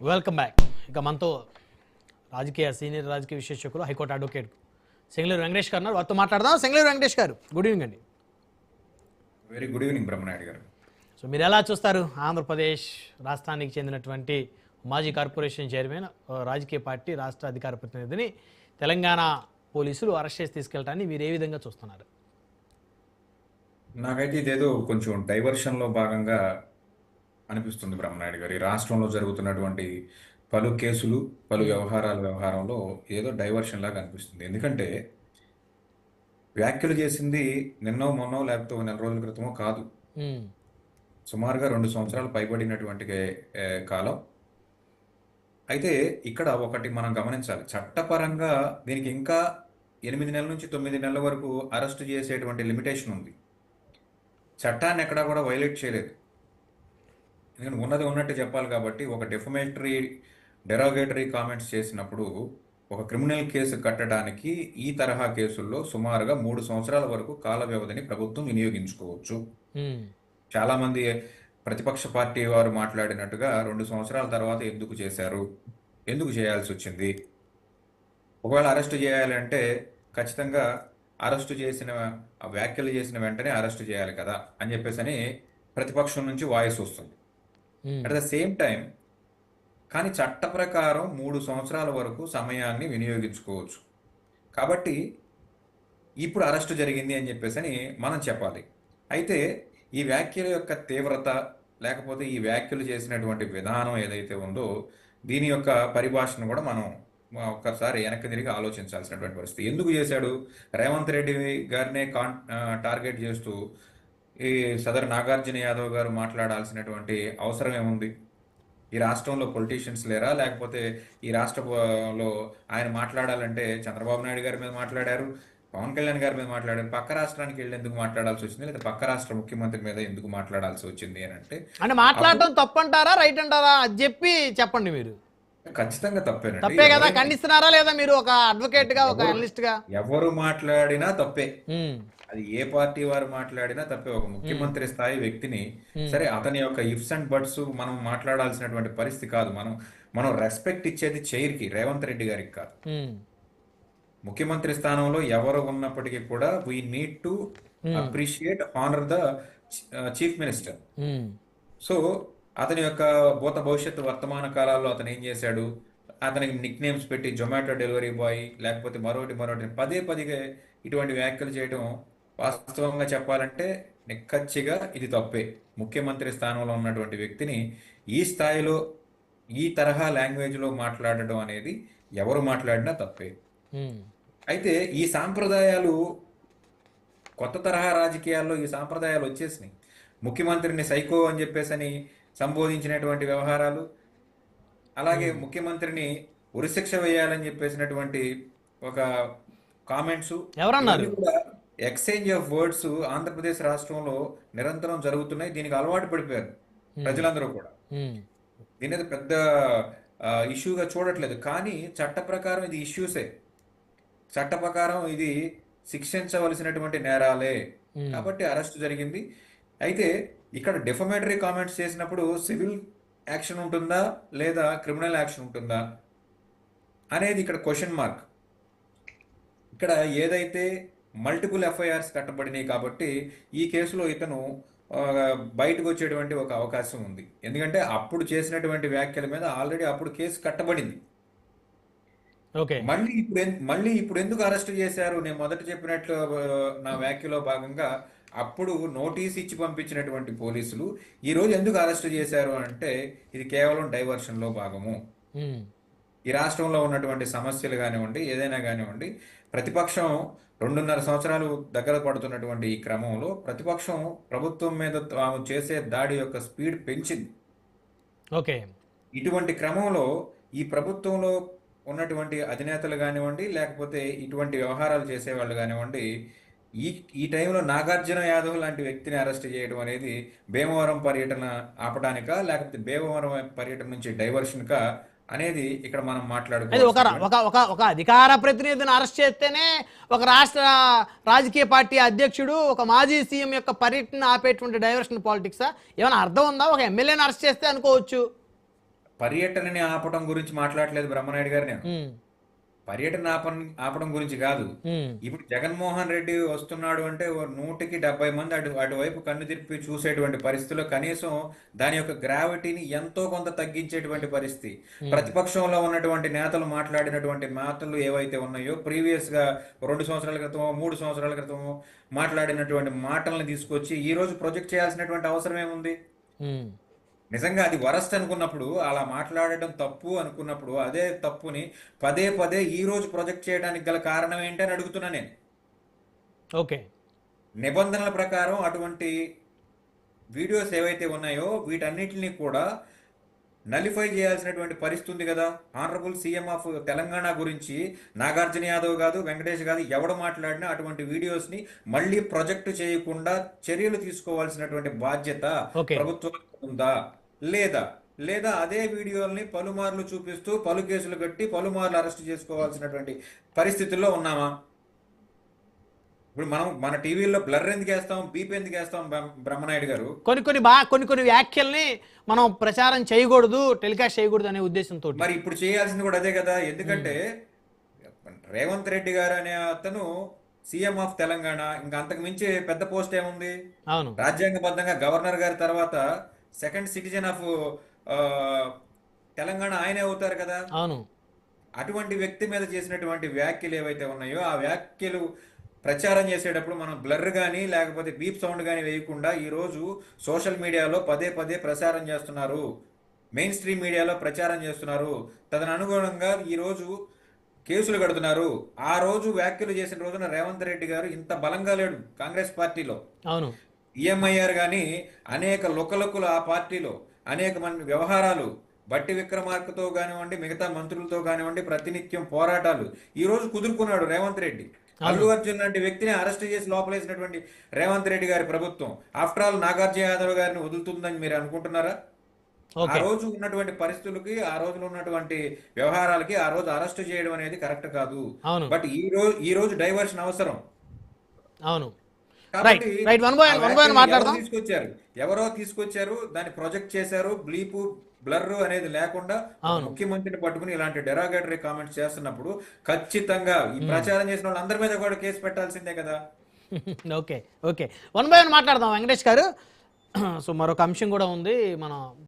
Welcome back. ఇక మనతో senior రాజకీయ విశ్లేషకులు హైకోర్టు అడ్వకేట్ సింగళూరు వెంకటేష్ గారు ఉన్నారు. వారితో మాట్లాడదాం. సింగళూరు వెంకటేష్ గారు, గుడ్ ఈవినింగ్ అండి. వెరీ గుడ్ ఈవినింగ్ బ్రహ్మనాయుడు గారు. సో మీరు ఎలా చూస్తారు, ఆంధ్రప్రదేశ్ రాష్ట్రానికి చెందినటువంటి మాజీ కార్పొరేషన్ చైర్మన్, రాజకీయ పార్టీ రాష్ట్ర అధికార ప్రతినిధిని తెలంగాణ పోలీసులు అరెస్ట్ చేసి తీసుకెళ్ళటాన్ని మీరు ఏ విధంగా చూస్తున్నారు? నాకైతే ఇదేదో కొంచెం డైవర్షన్లో భాగంగా అనిపిస్తుంది బ్రహ్మనాయుడు గారు. ఈ రాష్ట్రంలో జరుగుతున్నటువంటి పలు కేసులు, పలు వ్యవహారంలో ఏదో డైవర్షన్ లాగా అనిపిస్తుంది. ఎందుకంటే వ్యాఖ్యలు చేసింది నిన్నో మొన్నో లేకపోతే ఒక నెల రోజుల క్రితమో కాదు. సుమారుగా 2 సంవత్సరాలు పైబడినటువంటి కాలం. అయితే ఇక్కడ ఒకటి మనం గమనించాలి, చట్టపరంగా దీనికి ఇంకా 8 నెలల నుంచి 9 నెలల వరకు అరెస్ట్ చేసేటువంటి లిమిటేషన్ ఉంది. చట్టాన్ని ఎక్కడా కూడా వైలేట్ చేయలేదు. ఎందుకంటే ఉన్నది ఉన్నట్టు చెప్పాలి కాబట్టి ఒక డెరోగేటరీ కామెంట్స్ చేసినప్పుడు ఒక క్రిమినల్ కేసు కట్టడానికి ఈ తరహా కేసుల్లో సుమారుగా 3 సంవత్సరాల వరకు కాల వ్యవధిని ప్రభుత్వం వినియోగించుకోవచ్చు. చాలామంది ప్రతిపక్ష పార్టీ వారు మాట్లాడినట్టుగా 2 సంవత్సరాల తర్వాత ఎందుకు చేశారు, ఎందుకు చేయాల్సి వచ్చింది, ఒకవేళ అరెస్ట్ చేయాలంటే ఖచ్చితంగా అరెస్టు చేసిన వ్యాఖ్యలు చేసిన వెంటనే అరెస్ట్ చేయాలి కదా అని చెప్పేసి ప్రతిపక్షం నుంచి వాయిస్ వస్తుంది. అట్ ద సేమ్ టైం కానీ చట్ట ప్రకారం 3 సంవత్సరాల వరకు సమయాన్ని వినియోగించుకోవచ్చు. కాబట్టి ఇప్పుడు అరెస్టు జరిగింది అని చెప్పేసి మనం చెప్పాలి. అయితే ఈ వ్యాఖ్యల యొక్క తీవ్రత లేకపోతే ఈ వ్యాఖ్యలు చేసినటువంటి విధానం ఏదైతే ఉందో దీని యొక్క పరిభాషను కూడా మనం ఒక్కసారి వెనక్కి తిరిగి ఆలోచించాల్సినటువంటి పరిస్థితి. ఎందుకు చేశాడు? రేవంత్ రెడ్డి గారినే టార్గెట్ చేస్తూ ఈ సదర్ నాగార్జున యాదవ్ గారు మాట్లాడాల్సినటువంటి అవసరం ఏముంది? ఈ రాష్ట్రంలో పొలిటీషియన్స్ లేరా? లేకపోతే ఈ రాష్ట్రంలో ఆయన మాట్లాడాలంటే చంద్రబాబు నాయుడు గారి మీద మాట్లాడారు, పవన్ కళ్యాణ్ గారి మీద మాట్లాడారు, పక్క రాష్ట్రానికి వెళ్ళి ఎందుకు మాట్లాడాల్సి వచ్చింది, లేదా పక్క రాష్ట్ర ముఖ్యమంత్రి మీద ఎందుకు మాట్లాడాల్సి వచ్చింది అని అంటే మాట్లాడటం తప్పంటారా రైట్ అంటారా అది చెప్పి చెప్పండి. మీరు ఖచ్చితంగా తప్పేనండి. తప్పే కదా, ఖండిస్తున్నారా లేదా మీరు ఒక అడ్వకేట్ గా, ఒక అనలిస్ట్ గా? ఎవరు మాట్లాడినా తప్పే, అది ఏ పార్టీ వారు మాట్లాడినా తప్పే. ఒక ముఖ్యమంత్రి స్థాయి వ్యక్తిని సరే అతని యొక్క ఇఫ్స్ అండ్ బట్స్ మనం మాట్లాడాల్సినటువంటి పరిస్థితి కాదు. మనం రెస్పెక్ట్ ఇచ్చేది చైర్కి, రేవంత్ రెడ్డి గారికి కాదు. ముఖ్యమంత్రి స్థానంలో ఎవరు ఉన్నప్పటికీ కూడా we need to appreciate, honour the chief minister. So అతని యొక్క భవిష్యత్తు వర్తమాన కాలాల్లో అతను ఏం చేశాడు, అతనికి నిక్ నేమ్స్ పెట్టి జొమాటో డెలివరీ బాయ్ లేకపోతే మరొకటి పదే ఇటువంటి వ్యాఖ్యలు చేయడం వాస్తవంగా చెప్పాలంటే నిక్కచ్చిగా ఇది తప్పే. ముఖ్యమంత్రి స్థానంలో ఉన్నటువంటి వ్యక్తిని ఈ స్థాయిలో ఈ తరహా లాంగ్వేజ్లో మాట్లాడడం అనేది ఎవరు మాట్లాడినా తప్పే. అయితే ఈ సాంప్రదాయాలు కొత్త తరహా రాజకీయాల్లో ఈ సాంప్రదాయాలు వచ్చేసినాయి. ముఖ్యమంత్రిని సైకో అని చెప్పేసి సంబోధించినటువంటి వ్యవహారాలు, అలాగే ముఖ్యమంత్రిని ఉరిశిక్ష వేయాలని చెప్పేసినటువంటి ఒక కామెంట్స్, ఎవరన్నారు? ఎక్స్చేంజ్ ఆఫ్ వర్డ్స్ ఆంధ్రప్రదేశ్ రాష్ట్రంలో నిరంతరం జరుగుతున్నాయి. దీనికి అలవాటు పడిపోయారు ప్రజలందరూ కూడా. దీని పెద్ద ఇష్యూగా చూడట్లేదు. కానీ చట్ట ప్రకారం ఇది ఇష్యూసే, చట్ట ప్రకారం ఇది శిక్షించవలసినటువంటి నేరాలే. కాబట్టి అరెస్ట్ జరిగింది. అయితే ఇక్కడ డిఫమేటరీ కామెంట్స్ చేసినప్పుడు సివిల్ యాక్షన్ ఉంటుందా లేదా క్రిమినల్ యాక్షన్ ఉంటుందా అనేది ఇక్కడ క్వశ్చన్ మార్క్. ఇక్కడ ఏదైతే మల్టిపుల్ ఎఫ్ఐఆర్స్ కట్టబడినాయి కాబట్టి ఈ కేసులో ఇతను బయటకు వచ్చేటువంటి ఒక అవకాశం ఉంది. ఎందుకంటే అప్పుడు చేసినటువంటి వ్యాఖ్యల మీద ఆల్రెడీ అప్పుడు కేసు కట్టబడింది. మళ్ళీ ఇప్పుడు ఎందుకు అరెస్ట్ చేశారు? నేను మొదట చెప్పినట్లు నా వ్యాఖ్యలో భాగంగా అప్పుడు నోటీస్ ఇచ్చి పంపించినటువంటి పోలీసులు ఈ రోజు ఎందుకు అరెస్ట్ చేశారు అంటే ఇది కేవలం డైవర్షన్లో భాగము. ఈ రాష్ట్రంలో ఉన్నటువంటి సమస్యలు కానివ్వండి, ఏదైనా కానివ్వండి, ప్రతిపక్షం 2.5 సంవత్సరాలు దగ్గర పడుతున్నటువంటి ఈ క్రమంలో ప్రతిపక్షం ప్రభుత్వం మీద తాము చేసే దాడి యొక్క స్పీడ్ పెంచింది. ఇటువంటి క్రమంలో ఈ ప్రభుత్వంలో ఉన్నటువంటి అధినేతలు కానివ్వండి, లేకపోతే ఇటువంటి వ్యవహారాలు చేసేవాళ్ళు కానివ్వండి, ఈ టైంలో నాగార్జున యాదవ్ లాంటి వ్యక్తిని అరెస్ట్ చేయడం అనేది భీమవరం పర్యటన ఆపడానికా లేకపోతే భీమవరం పర్యటన నుంచి డైవర్షన్కా అనేది ఇక్కడ మనం మాట్లాడుకోవాలి. ఒక అధికార ప్రతినిధిని అరెస్ట్ చేస్తేనే ఒక రాష్ట్ర రాజకీయ పార్టీ అధ్యక్షుడు ఒక మాజీ సీఎం యొక్క పర్యటన ఆపేటువంటి డైవర్షన్ పాలిటిక్సా? ఏమైనా అర్థం ఉందా? ఒక ఎమ్మెల్యేని అరెస్ట్ చేస్తే అనుకోవచ్చు. పర్యటనని ఆపడం గురించి మాట్లాడలేదు బ్రహ్మనాయుడు గారు నేను. ఉమ్, పర్యటన ఆపడం గురించి కాదు. ఉమ్, ఇప్పుడు జగన్మోహన్ రెడ్డి వస్తున్నాడు అంటే ఓ 100కి 70 మంది అటువైపు కన్ను తిప్పి చూసేటువంటి పరిస్థితిలో కనీసం దాని యొక్క గ్రావిటీని ఎంతో కొంత తగ్గించేటువంటి పరిస్థితి. ఉమ్. ప్రతిపక్షంలో ఉన్నటువంటి నేతలు మాట్లాడినటువంటి మాటలు ఏవైతే ఉన్నాయో ప్రీవియస్ గా 2 సంవత్సరాల క్రితమో 3 సంవత్సరాల క్రితమో మాట్లాడినటువంటి మాటల్ని తీసుకొచ్చి ఈ రోజు ప్రొజెక్ట్ చేయాల్సినటువంటి అవసరం ఏముంది? ఉమ్. నిజంగా అది వరస్ట్ అనుకున్నప్పుడు, అలా మాట్లాడడం తప్పు అనుకున్నప్పుడు, అదే తప్పుని పదే పదే ఈ రోజు ప్రొజెక్ట్ చేయడానికి గల కారణం ఏంటని అడుగుతున్నా నేను. ఓకే. నిబంధనల ప్రకారం అటువంటి వీడియోస్ ఏవైతే ఉన్నాయో వీటన్నిటిని కూడా నలిఫై చేయాల్సినటువంటి పరిస్థితి ఉంది కదా. ఆనరబుల్ సీఎం ఆఫ్ తెలంగాణ గురించి నాగార్జున యాదవ్ కాదు, వెంకటేష్ కాదు, ఎవడు మాట్లాడినా అటువంటి వీడియోస్ని మళ్ళీ ప్రొజెక్ట్ చేయకుండా చర్యలు తీసుకోవాల్సినటువంటి బాధ్యత ఓకే. ప్రభుత్వానికి ఉందా లేదా? లేదా అదే వీడియోల్ని పలుమార్లు చూపిస్తూ పలు కేసులు కట్టి పలుమార్లు అరెస్ట్ చేసుకోవాల్సినటువంటి పరిస్థితుల్లో ఉన్నామా? ఇప్పుడు మనం మన టీవీలో బ్లర్ ఎందుకు వేస్తాం, బీప్ ఎందుకు వేస్తాం బ్రహ్మనాయుడు గారు? కొన్ని వ్యాఖ్యల్ని మనం ప్రచారం చేయకూడదు, టెలికాస్ట్ చేయకూడదు అనే ఉద్దేశంతో. మరి ఇప్పుడు చేయాల్సింది కూడా అదే కదా. ఎందుకంటే రేవంత్ రెడ్డి గారు అనే అతను సీఎం ఆఫ్ తెలంగాణ, ఇంకా అంతకు మించి పెద్ద పోస్ట్ ఏముంది? అవును. రాజ్యాంగబద్ధంగా గవర్నర్ గారి తర్వాత సెకండ్ సిటిజన్ ఆఫ్ తెలంగాణ ఆయనే అవుతారు కదా. అవును. అటువంటి వ్యక్తి మీద చేసినటువంటి వ్యాఖ్యలు ఏవైతే ఉన్నాయో ఆ వ్యాఖ్యలు ప్రచారం చేసేటప్పుడు మనం బ్లర్ కానీ లేకపోతే బీప్ సౌండ్ కానీ వేయకుండా ఈరోజు సోషల్ మీడియాలో పదే పదే ప్రచారం చేస్తున్నారు, మెయిన్ స్ట్రీమ్ మీడియాలో ప్రచారం చేస్తున్నారు. తదనుగుణంగా ఈరోజు కేసులు కడుతున్నారు. ఆ రోజు వ్యాఖ్యలు చేసిన రోజున రేవంత్ రెడ్డి గారు ఇంత బలంగా లేడు కాంగ్రెస్ పార్టీలో. అవును. ఈఎంఐఆర్ కానీ అనేక లుకలుకులు ఆ పార్టీలో అనేక మంది వ్యవహారాలు, బట్టి విక్రమార్కతో కానివ్వండి, మిగతా మంత్రులతో కానివ్వండి, ప్రతినిత్యం పోరాటాలు. ఈ రోజు కుదురుకున్నాడు రేవంత్ రెడ్డి. అల్లు అర్జున్ లాంటి వ్యక్తిని అరెస్ట్ చేసి లోపలేసినటువంటి రేవంత్ రెడ్డి గారి ప్రభుత్వం ఆఫ్టర్ ఆల్ నాగార్జున యాదవ్ గారిని వదులుతుందని మీరు అనుకుంటున్నారా? ఆ రోజు ఉన్నటువంటి పరిస్థితులకి, ఆ రోజులో ఉన్నటువంటి వ్యవహారాలకి ఆ రోజు అరెస్ట్ చేయడం అనేది కరెక్ట్ కాదు. అవును. బట్ ఈ రోజు డైవర్షన్ అవసరం. అవును. కాబట్టి మాట్లాడదాం. ఎవరో తీసుకొచ్చారు, దాన్ని ప్రొజెక్ట్ చేశారు, బ్లీపు బ్లర్ అనేది లేకుండా ముఖ్యమంత్రిని పట్టుకుని ఇలాంటి డెరాగేటరీ కామెంట్స్ చేస్తున్నప్పుడు ఖచ్చితంగా ఈ ప్రచారం చేసిన వాళ్ళందరి మీద కూడా కేసు పెట్టాల్సిందే కదా. ఓకే. ఓకే. 1 by 1 మాట్లాడదాం వెంకటేష్ గారు. సో మరొక అంశం కూడా ఉంది. మనం